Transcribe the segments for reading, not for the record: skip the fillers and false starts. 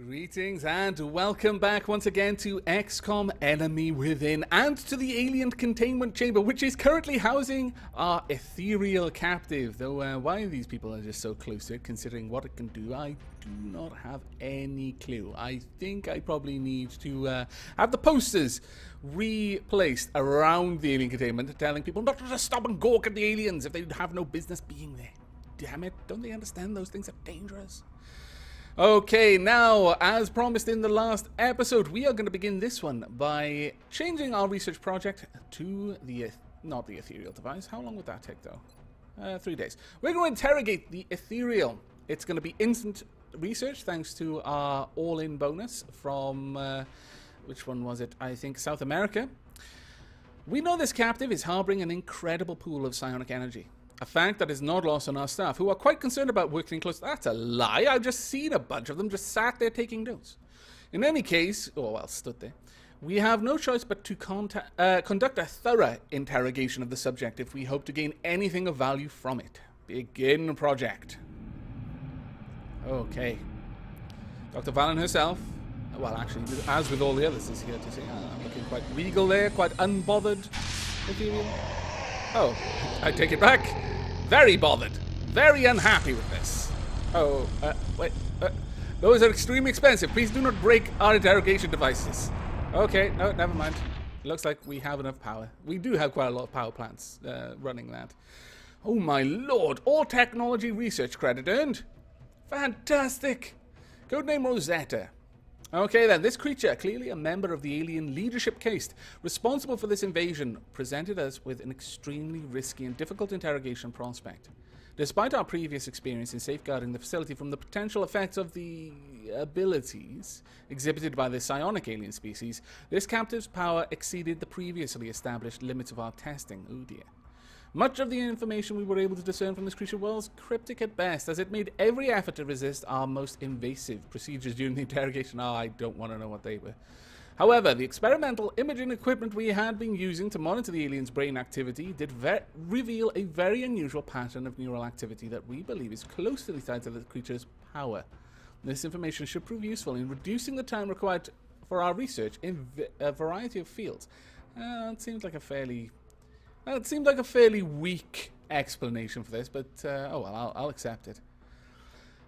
Greetings and welcome back once again to Xcom Enemy Within and to the alien containment chamber, which is currently housing our ethereal captive. Though why these people are just so close to it, considering what it can do, I do not have any clue. I think I probably need to have the posters replaced around the alien containment, telling people not to just stop and gawk at the aliens if they have no business being there. Damn it, don't they understand those things are dangerous? Okay, now, as promised in the last episode, we are going to begin this one by changing our research project to the, not the ethereal device. How long would that take, though? 3 days. We're going to interrogate the ethereal. It's going to be instant research, thanks to our all-in bonus from, which one was it? I think South America. We know this captive is harboring an incredible pool of psionic energy. A fact that is not lost on our staff, who are quite concerned about working close. That's a lie. I've just seen a bunch of them just sat there taking notes. In any case, oh well, stood there. We have no choice but to conduct a thorough interrogation of the subject if we hope to gain anything of value from it. Begin project. Okay. Dr. Vahlen herself, well actually, as with all the others, is here to see. I'm looking quite regal there, quite unbothered. Ethereal. Oh, I take it back. Very bothered. Very unhappy with this. Oh, wait. Those are extremely expensive. Please do not break our interrogation devices. Okay, no, never mind. Looks like we have enough power. We do have quite a lot of power plants running that. Oh my lord. All technology research credit earned. Fantastic. Codename Rosetta. Okay then, this creature, clearly a member of the alien leadership caste, responsible for this invasion, presented us with an extremely risky and difficult interrogation prospect. Despite our previous experience in safeguarding the facility from the potential effects of the abilities exhibited by the psionic alien species, this captive's power exceeded the previously established limits of our testing. Oh dear. Much of the information we were able to discern from this creature was cryptic at best, as it made every effort to resist our most invasive procedures during the interrogation. Oh, I don't want to know what they were. However, the experimental imaging equipment we had been using to monitor the alien's brain activity did reveal a very unusual pattern of neural activity that we believe is closely tied to the creature's power. This information should prove useful in reducing the time required for our research in a variety of fields. It seems like a fairly... It seemed like a fairly weak explanation for this, but oh well, I'll accept it.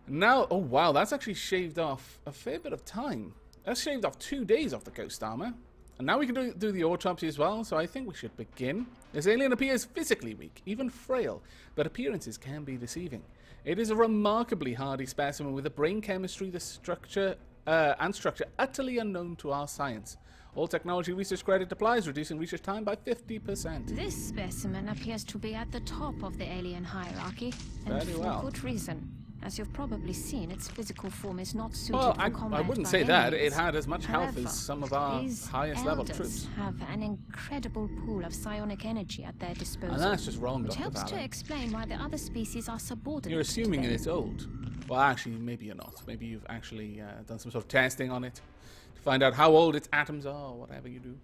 Now, oh wow, that's actually shaved off a fair bit of time. That's shaved off 2 days off the ghost armor. And now we can do the autopsy as well, so I think we should begin. This alien appears physically weak, even frail, but appearances can be deceiving. It is a remarkably hardy specimen with a brain chemistry, the structure utterly unknown to our science. All technology research credit applies, reducing research time by 50%. This specimen appears to be at the top of the alien hierarchy, and for good reason. As you've probably seen, its physical form is not suited for combat. I wouldn't say that. It had as much health as some of our highest level troops. Have an incredible pool of psionic energy at their disposal. And that's just wrong, which Dr. helps Vahlen. to explain why the other species are subordinate. You're assuming to them. it's old. Well, actually, maybe you're not. Maybe you've actually done some sort of testing on it to find out how old its atoms are, or whatever you do.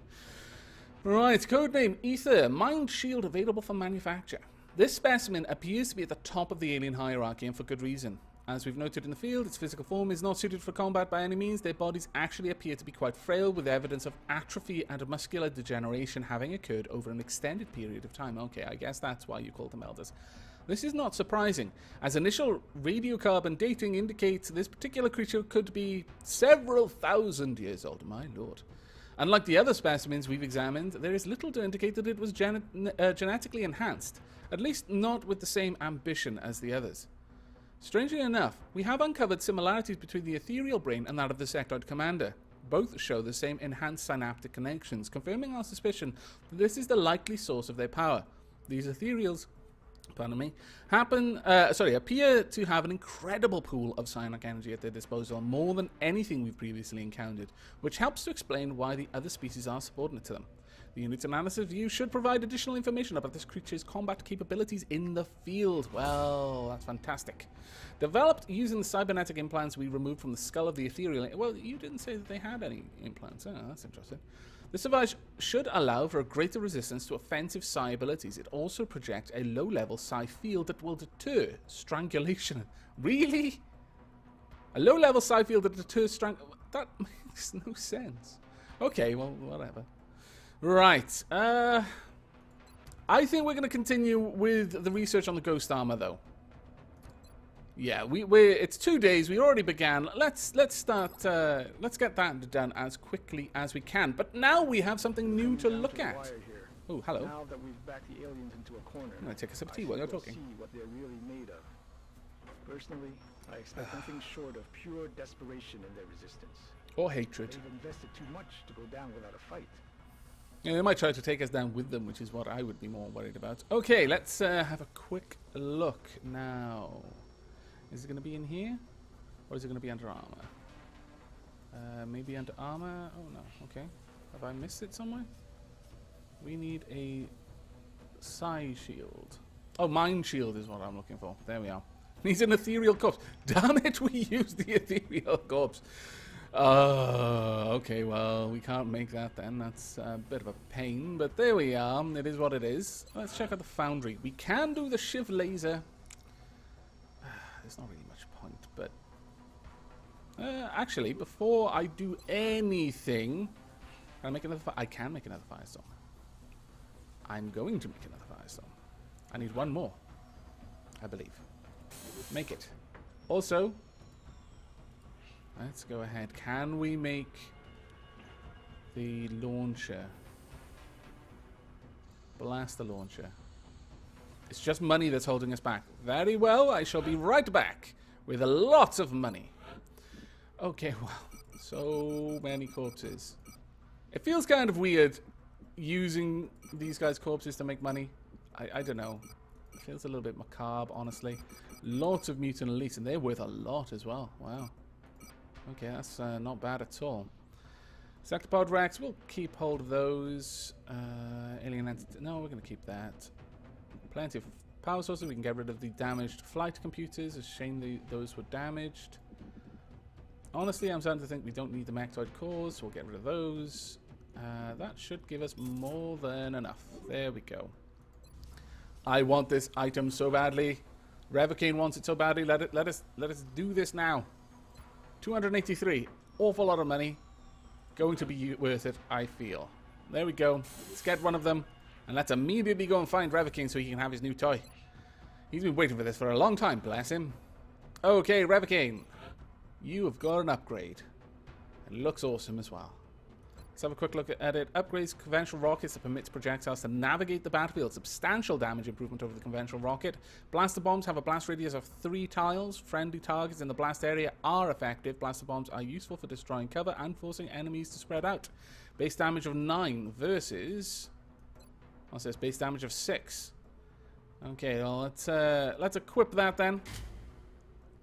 Right, codename Ether, mind shield available for manufacture. This specimen appears to be at the top of the alien hierarchy, and for good reason. As we've noted in the field, its physical form is not suited for combat by any means. Their bodies actually appear to be quite frail, with evidence of atrophy and muscular degeneration having occurred over an extended period of time. Okay, I guess that's why you call them elders. This is not surprising, as initial radiocarbon dating indicates this particular creature could be several thousand years old. My lord. Unlike the other specimens we've examined, there is little to indicate that it was genetically enhanced, at least not with the same ambition as the others. Strangely enough, we have uncovered similarities between the ethereal brain and that of the sectoid commander. Both show the same enhanced synaptic connections, confirming our suspicion that this is the likely source of their power. These ethereals, pardon me, appear to have an incredible pool of psionic energy at their disposal, more than anything we've previously encountered, which helps to explain why the other species are subordinate to them. The unit's analysis view should provide additional information about this creature's combat capabilities in the field. Well, that's fantastic. Developed using the cybernetic implants we removed from the skull of the ethereal... Well, you didn't say that they had any implants. Oh, that's interesting. This device should allow for a greater resistance to offensive psi abilities. It also projects a low-level psi field that will deter strangulation. Really? A low-level side field that deters strength. That makes no sense. Okay, well, whatever. Right. I think we're going to continue with the research on the ghost armor, though. Yeah, it's 2 days. We already began. Let's start. Let's get that done as quickly as we can. But now we have something new to look at. Oh, hello. Now that we've backed the aliens into a corner, I'm gonna take a sip of tea while you're talking. See what they're really made of. Personally, I expect nothing short of pure desperation in their resistance. Or hatred. They've invested too much to go down without a fight. Yeah, they might try to take us down with them, which is what I would be more worried about. Okay, let's have a quick look now. Is it going to be in here? Or is it going to be under armor? Maybe under armor? Oh, no. Okay. Have I missed it somewhere? We need a psi shield. Oh, mind shield is what I'm looking for. There we are. Needs an ethereal corpse. Damn it, we used the ethereal corpse. Okay, well, we can't make that then. That's a bit of a pain, but there we are. It is what it is. Let's check out the foundry. We can do the shiv laser. There's not really much point, but... actually, before I do anything... Can I make another I can make another firestorm. I'm going to make another firestorm. I need one more, I believe. Make it. Also, let's go ahead. Can we make the launcher? Blaster launcher. It's just money that's holding us back. Very well, I shall be right back with a lot of money. Okay, well, so many corpses. It feels kind of weird using these guys' corpses to make money. I don't know. It feels a little bit macabre, honestly. Lots of mutant elites, and they're worth a lot as well. Wow. Okay, that's not bad at all. Sectopod Rex, we'll keep hold of those. Alien entity, no, we're going to keep that. Plenty of power sources. We can get rid of the damaged flight computers. It's a shame those were damaged. Honestly, I'm starting to think we don't need the Mechtoid cores, so we'll get rid of those. That should give us more than enough. There we go. I want this item so badly. Revocane wants it so badly. Let us do this now. 283. Awful lot of money. Going to be worth it, I feel. There we go. Let's get one of them. And let's immediately go and find Revocane so he can have his new toy. He's been waiting for this for a long time, bless him. Okay, Revocane. You have got an upgrade. It looks awesome as well. Let's have a quick look at it. Upgrades conventional rockets that permits projectiles to navigate the battlefield. Substantial damage improvement over the conventional rocket. Blaster bombs have a blast radius of 3 tiles. Friendly targets in the blast area are effective. Blaster bombs are useful for destroying cover and forcing enemies to spread out. Base damage of 9 versus... what's this? Base damage of 6. Okay, well, let's equip that then.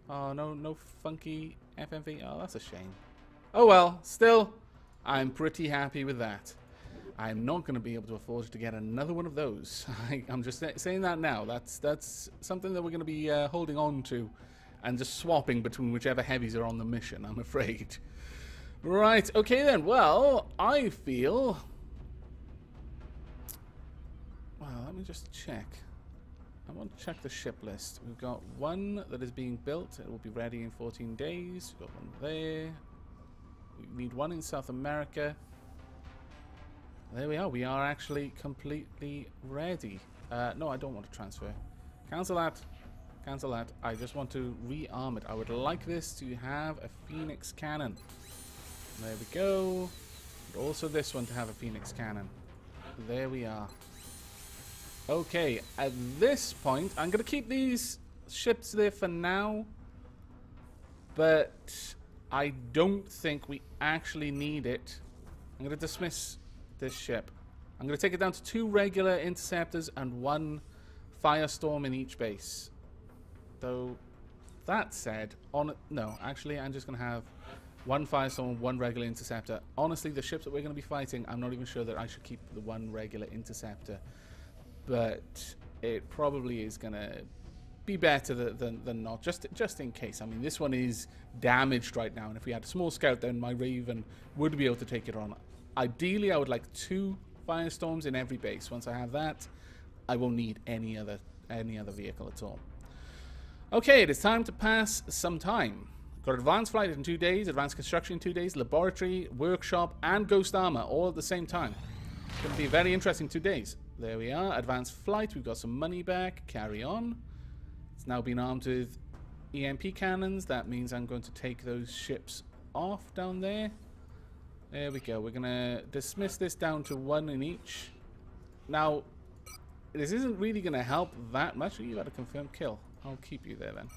Oh, no funky FMV. Oh, that's a shame. Oh well, still... I'm pretty happy with that. I'm not going to be able to afford to get another one of those. I'm just saying that now. That's something that we're going to be holding on to and just swapping between whichever heavies are on the mission, I'm afraid. Right, okay then. Well, I feel... well, let me just check. I want to check the ship list. We've got one that is being built. It will be ready in 14 days. We've got one there. We need one in South America. There we are. We are actually completely ready. No, I don't want to transfer. Cancel that. Cancel that. I just want to rearm it. I would like this to have a Phoenix cannon. There we go. And also this one to have a Phoenix cannon. There we are. Okay, at this point, I'm going to keep these ships there for now. But... I don't think we actually need it. I'm going to dismiss this ship. I'm going to take it down to 2 regular interceptors and 1 firestorm in each base. Though, that said, no, actually, I'm just going to have 1 firestorm, 1 regular interceptor. Honestly, the ships that we're going to be fighting, I'm not even sure that I should keep the 1 regular interceptor. But it probably is going to be better than not, just in case. I mean, this one is damaged right now, and if we had a small scout, then my Raven would be able to take it on. Ideally, I would like 2 firestorms in every base. Once I have that, I won't need any other vehicle at all. Okay, it is time to pass some time Got advanced flight in 2 days, advanced construction in 2 days, laboratory, workshop, and ghost armor all at the same time. It's going to be a very interesting 2 days. There we are. Advanced flight. We've got some money back. Carry on. It's now been armed with EMP cannons. That means I'm going to take those ships off down there. There we go. We're going to dismiss this down to 1 in each. Now, this isn't really going to help that much. You got a confirmed kill. I'll keep you there then.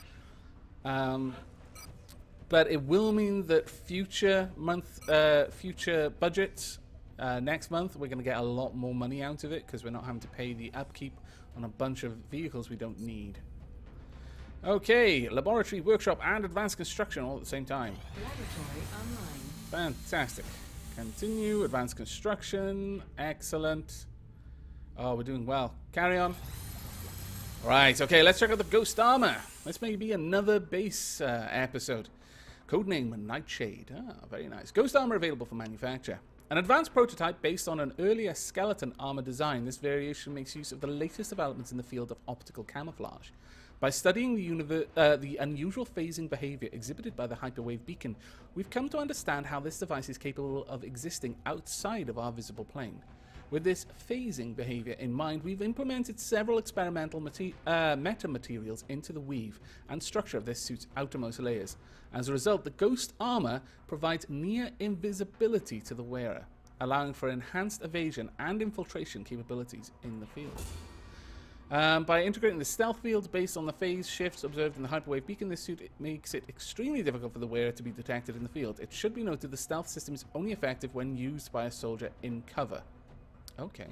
But it will mean that future budgets, next month, we're going to get a lot more money out of it because we're not having to pay the upkeep on a bunch of vehicles we don't need. Okay, laboratory, workshop, and advanced construction all at the same time. Laboratory online. Fantastic. Continue, advanced construction, excellent. Oh, we're doing well. Carry on. Right, okay, let's check out the ghost armor. This may be another base episode. Codename Nightshade. Ah, very nice. Ghost armor available for manufacture. An advanced prototype based on an earlier skeleton armor design, this variation makes use of the latest developments in the field of optical camouflage. By studying the unusual phasing behavior exhibited by the hyperwave beacon, we've come to understand how this device is capable of existing outside of our visible plane. With this phasing behavior in mind, we've implemented several experimental metamaterials into the weave and structure of this suit's outermost layers. As a result, the ghost armor provides near invisibility to the wearer, allowing for enhanced evasion and infiltration capabilities in the field. By integrating the stealth field based on the phase shifts observed in the hyperwave beacon, this suit makes it extremely difficult for the wearer to be detected in the field. It should be noted the stealth system is only effective when used by a soldier in cover. Okay.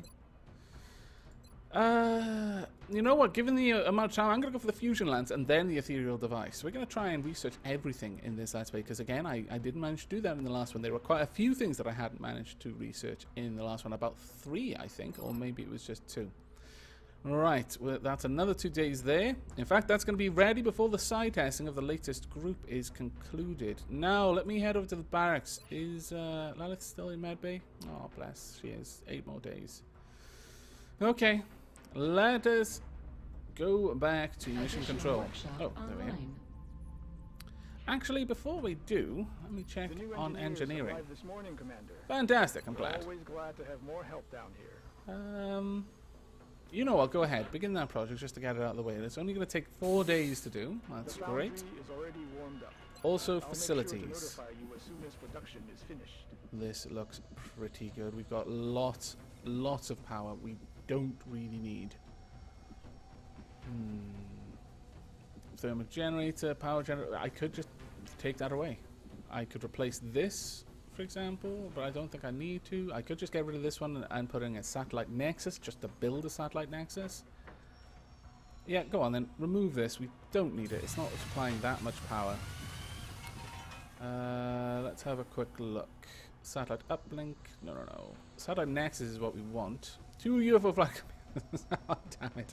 You know what? Given the amount of time, I'm going to go for the fusion lance and then the ethereal device. We're going to try and research everything in this Let's Play because, again, I didn't manage to do that in the last one. There were quite a few things that I hadn't managed to research in the last one. About 3, I think, or maybe it was just 2. Right, well, that's another 2 days there. In fact, that's going to be ready before the side testing of the latest group is concluded. Now, let me head over to the barracks. Is Leilith still in medbay? Oh, bless, she is. 8 more days. Okay, let us go back to mission control. Oh, there we go. Actually, before we do, let me check on engineering. This morning, Commander. Fantastic, I'm glad. Always glad to have more help down here. You know what, go ahead. Begin that project just to get it out of the way. It's only going to take 4 days to do. That's great. Is already warmed up. Also, I'll facilities. make sure to notify you as soon as production is finished. This looks pretty good. We've got lots of power we don't really need. Thermal generator, power generator. I could just take that away. I could replace this, for example, but I don't think I need to. I could just get rid of this one and put in a satellite nexus just to build a satellite nexus. Yeah, go on then. Remove this. We don't need it. It's not supplying that much power. Let's have a quick look. Satellite uplink. No. Satellite nexus is what we want. 2 UFO flight. Oh, damn it.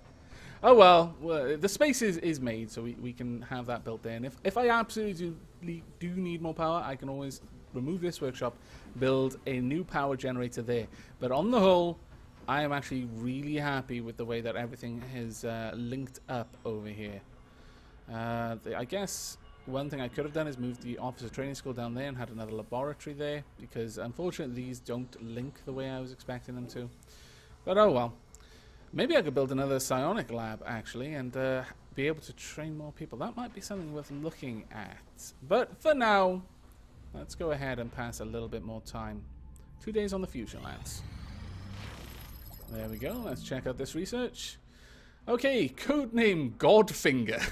Oh well, the space is made, so we can have that built in. If I absolutely do need more power, I can always remove this workshop, build a new power generator there. But on the whole, I am actually really happy with the way that everything has linked up over here. I guess one thing I could have done is moved the officer training school down there and had another laboratory there, because unfortunately these don't link the way I was expecting them to. But oh well. Maybe I could build another psionic lab actually and be able to train more people. That might be something worth looking at. But for now, let's go ahead and pass a little bit more time. 2 days on the fusion lance. There we go. Let's check out this research. Okay, codename Godfinger.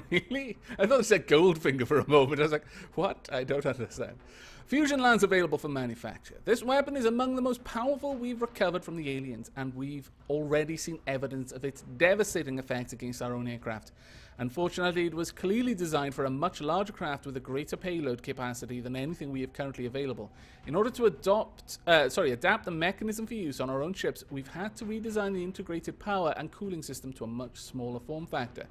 Really? I thought it said Goldfinger for a moment. I was like, what? I don't understand. Fusion lance available for manufacture. This weapon is among the most powerful we've recovered from the aliens, and we've already seen evidence of its devastating effects against our own aircraft. Unfortunately, it was clearly designed for a much larger craft with a greater payload capacity than anything we have currently available. In order to adapt the mechanism for use on our own ships, we've had to redesign the integrated power and cooling system to a much smaller form factor.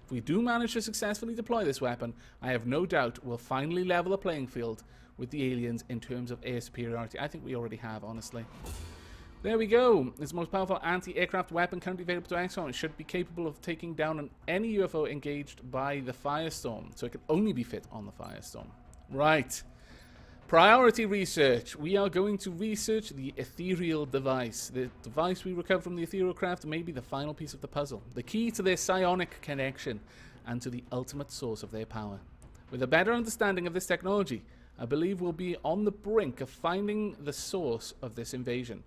If we do manage to successfully deploy this weapon, I have no doubt we'll finally level the playing field with the aliens in terms of air superiority. I think we already have, honestly. There we go. It's the most powerful anti-aircraft weapon currently available to Xcom. It should be capable of taking down any UFO engaged by the Firestorm. So it can only be fit on the Firestorm. Right. Priority research. We are going to research the Ethereal device. The device we recovered from the Ethereal craft may be the final piece of the puzzle. The key to their psionic connection and to the ultimate source of their power. With a better understanding of this technology, I believe we'll be on the brink of finding the source of this invasion.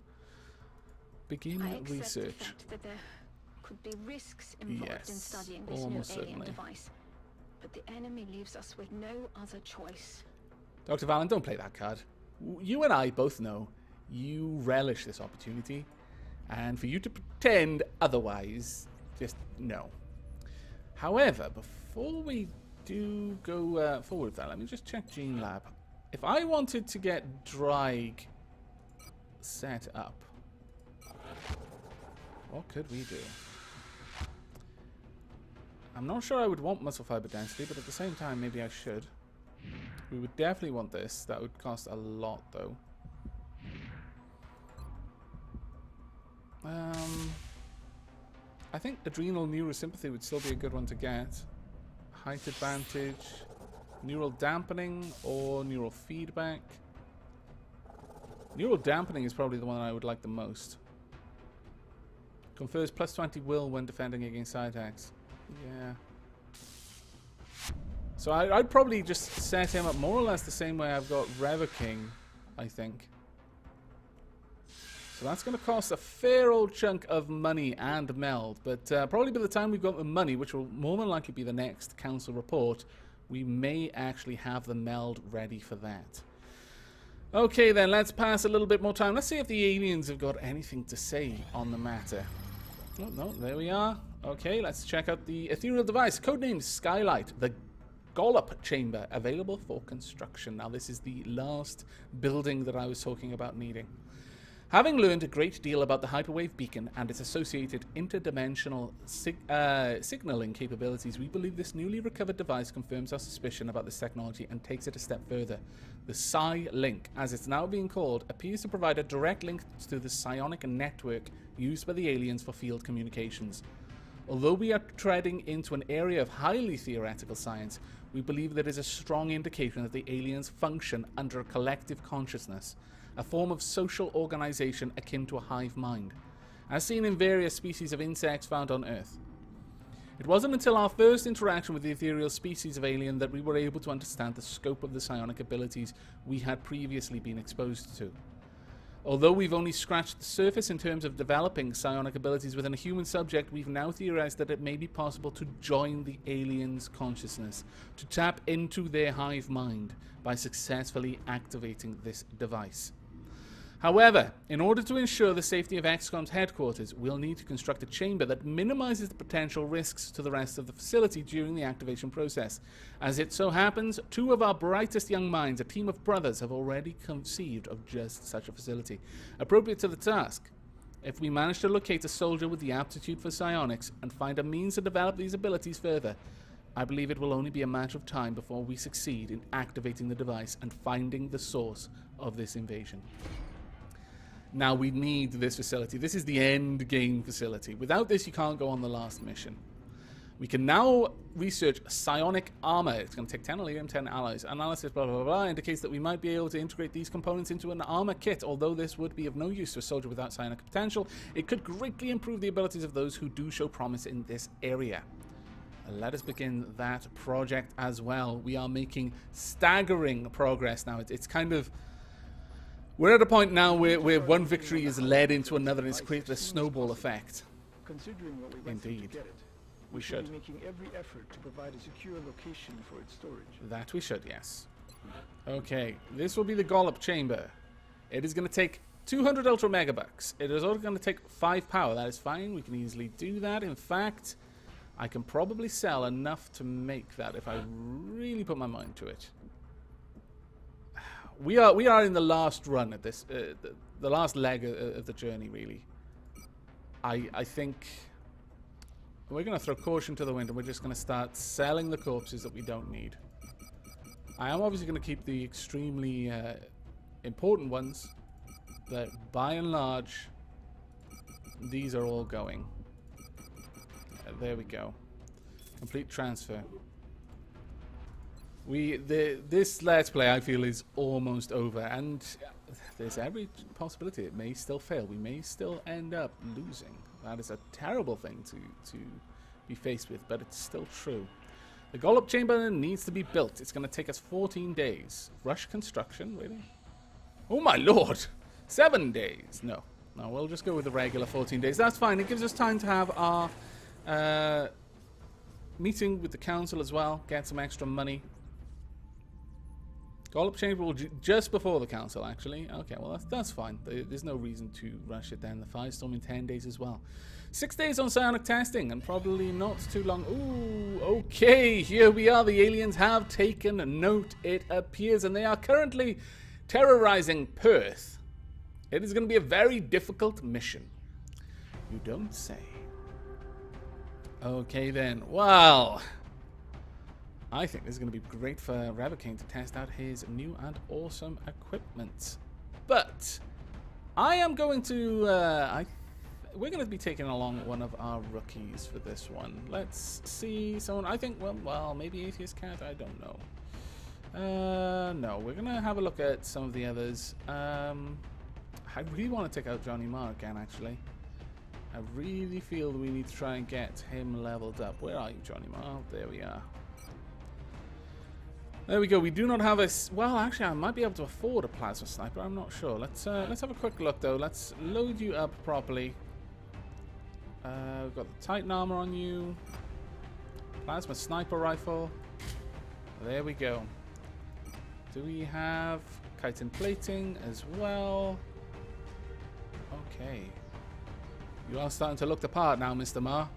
Begin research. The fact that there could be risks involved in studying this new alien device, but the enemy leaves us with no other choice. Dr. Vahlen, don't play that card. You and I both know you relish this opportunity, and for you to pretend otherwise, just no. However, before we do go forward with that, let me just check Gene Lab. If I wanted to get Drag set up, what could we do? I'm not sure I would want muscle fiber density, but at the same time, maybe I should. We would definitely want this. That would cost a lot, though. I think adrenal neurosympathy would still be a good one to get. Height advantage, neural dampening, or neural feedback. Neural dampening is probably the one I would like the most. Confers plus 20 will when defending against side attacks. Yeah. So I'd probably just set him up more or less the same way I've got Revoking, I think. So that's going to cost a fair old chunk of money and meld. But probably by the time we've got the money, which will more than likely be the next council report, we may actually have the meld ready for that. Okay then, let's pass a little bit more time. Let's see if the aliens have got anything to say on the matter. Oh, no, there we are. Okay, let's check out the Ethereal device. Codenamed Skylight, the Gollop chamber, available for construction. Now, this is the last building that I was talking about needing. Having learned a great deal about the hyperwave beacon and its associated interdimensional signaling capabilities, we believe this newly recovered device confirms our suspicion about this technology and takes it a step further. The Psi-Link, as it's now being called, appears to provide a direct link to the psionic network used by the aliens for field communications. Although we are treading into an area of highly theoretical science, we believe there is a strong indication that the aliens function under a collective consciousness, a form of social organization akin to a hive mind, as seen in various species of insects found on Earth. It wasn't until our first interaction with the ethereal species of alien that we were able to understand the scope of the psionic abilities we had previously been exposed to. Although we've only scratched the surface in terms of developing psionic abilities within a human subject, we've now theorized that it may be possible to join the aliens' consciousness, to tap into their hive mind by successfully activating this device. However, in order to ensure the safety of Xcom's headquarters, we'll need to construct a chamber that minimizes the potential risks to the rest of the facility during the activation process. As it so happens, two of our brightest young minds, a team of brothers, have already conceived of just such a facility, appropriate to the task. If we manage to locate a soldier with the aptitude for psionics and find a means to develop these abilities further, I believe it will only be a matter of time before we succeed in activating the device and finding the source of this invasion. Now we need this facility. This is the end game facility. Without this, you can't go on the last mission. We can now research psionic armor. It's going to take 10 Elerium, 10 alloys. Analysis, blah, blah, blah, indicates that we might be able to integrate these components into an armor kit. Although this would be of no use to a soldier without psionic potential, it could greatly improve the abilities of those who do show promise in this area. Let us begin that project as well. We are making staggering progress now. It's kind of... We're at a point now where one victory is led into another and it's created a snowball effect. Considering what we went through to get it, we should be making every effort to provide a secure location for its storage. That we should, yes. Okay, this will be the Gollop chamber. It is going to take 200 Ultra Megabucks. It is also going to take 5 power. That is fine. We can easily do that. In fact, I can probably sell enough to make that if I really put my mind to it. We are in the last run at this, the last leg of the journey, really. I think we're going to throw caution to the wind and we're just going to start selling the corpses that we don't need. I am obviously going to keep the extremely important ones that, by and large, these are all going. There we go. Complete transfer. This Let's Play, I feel, is almost over, and there's every possibility it may still fail. We may still end up losing. That is a terrible thing to be faced with, but it's still true. The Gollop chamber needs to be built. It's going to take us 14 days. Rush construction, really? Oh my lord! 7 days. No, we'll just go with the regular 14 days. That's fine. It gives us time to have our meeting with the council as well. Get some extra money. Gollop chamber will just before the council, actually. Okay, well, that's fine. There's no reason to rush it then. The firestorm in 10 days as well. 6 days on psionic testing, and probably not too long. Ooh, okay, here we are. The aliens have taken note, it appears, and they are currently terrorizing Perth. It is going to be a very difficult mission. You don't say. Okay, then. Well, I think this is going to be great for Ravicane to test out his new and awesome equipment. But I am going to... we're going to be taking along one of our rookies for this one. Let's see someone... I think, well, maybe Atheist Cat? I don't know. No, we're going to have a look at some of the others. I really want to take out Johnny Marr again, actually. I really feel we need to try and get him leveled up. Where are you, Johnny Marr? There we are. There we go. We do not have a... Well, actually, I might be able to afford a plasma sniper. I'm not sure. Let's have a quick look, though. Let's load you up properly. We've got the Titan armor on you. Plasma sniper rifle. There we go. Do we have chitin plating as well? Okay. You are starting to look the part now, Mr. Marr.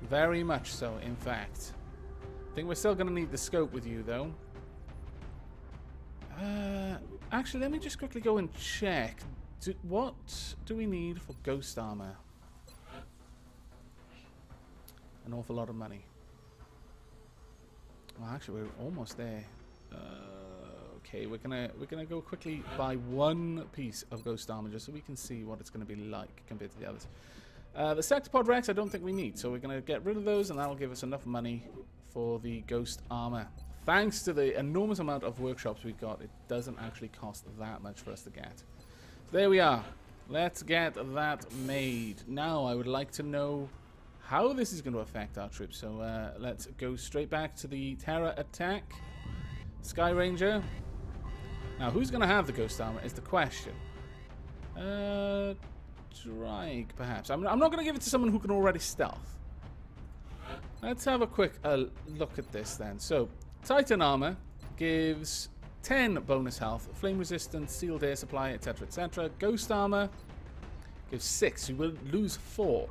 Very much so, in fact. I think we're still going to need the scope with you, though. Actually, let me just quickly go and check. What do we need for ghost armor? An awful lot of money. Well, actually, we're almost there. Okay, we're gonna go quickly buy one piece of ghost armor just so we can see what it's going to be like compared to the others. The Sectopod Rex I don't think we need, so we're going to get rid of those, and that'll give us enough money for the ghost armor. Thanks to the enormous amount of workshops we've got, it doesn't actually cost that much for us to get. So there we are. Let's get that made. Now I would like to know how this is going to affect our troops. So let's go straight back to the Terror attack. Sky Ranger. Now who's going to have the ghost armor is the question. Drake, perhaps. I'm not going to give it to someone who can already stealth. Let's have a quick look at this then. So, Titan armor gives 10 bonus health, flame resistance, sealed air supply, etc., etc. Ghost armor gives 6. You will lose 4.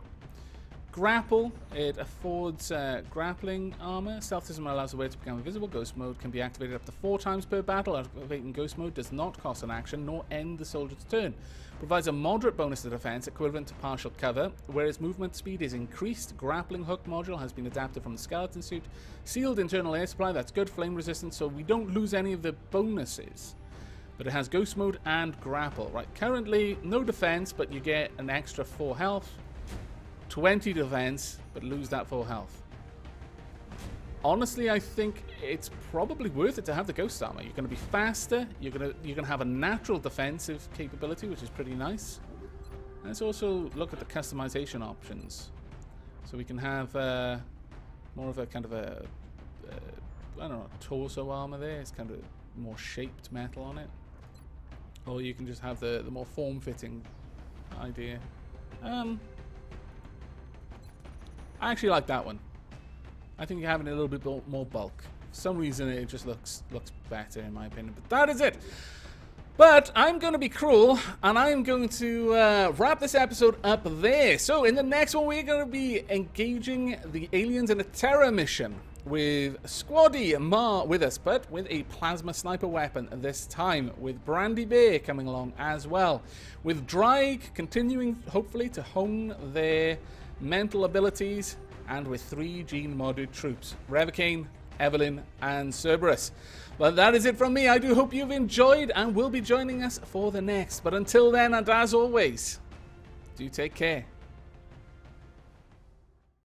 Grapple, it affords grappling armor. Stealthism allows the wearer to become invisible. Ghost mode can be activated up to 4 times per battle. Activating ghost mode does not cost an action nor end the soldier's turn. Provides a moderate bonus to defense equivalent to partial cover, whereas movement speed is increased. Grappling hook module has been adapted from the skeleton suit. Sealed internal air supply, that's good. Flame resistance, so we don't lose any of the bonuses. But it has ghost mode and grapple. Right, currently no defense, but you get an extra 4 health. 20 defense, but lose that 4 health. Honestly, I think it's probably worth it to have the ghost armor. You're going to be faster. You're going to have a natural defensive capability, which is pretty nice. And let's also look at the customization options. So we can have more of a kind of a I don't know, torso armor there. It's kind of more shaped metal on it. Or you can just have the more form-fitting idea. I actually like that one. I think you're having a little bit more bulk. For some reason, it just looks better, in my opinion. But that is it. But I'm going to be cruel, and I'm going to wrap this episode up there. So in the next one, we're going to be engaging the aliens in a terror mission with Squaddy Marr with us, but with a plasma sniper weapon this time, with Brandy Bear coming along as well, with Drake continuing, hopefully, to hone their mental abilities, and with 3 gene-modded troops, Ravicane, Evelyn, and Cerberus. But that is it from me. I do hope you've enjoyed and will be joining us for the next. But until then, and as always, Do take care.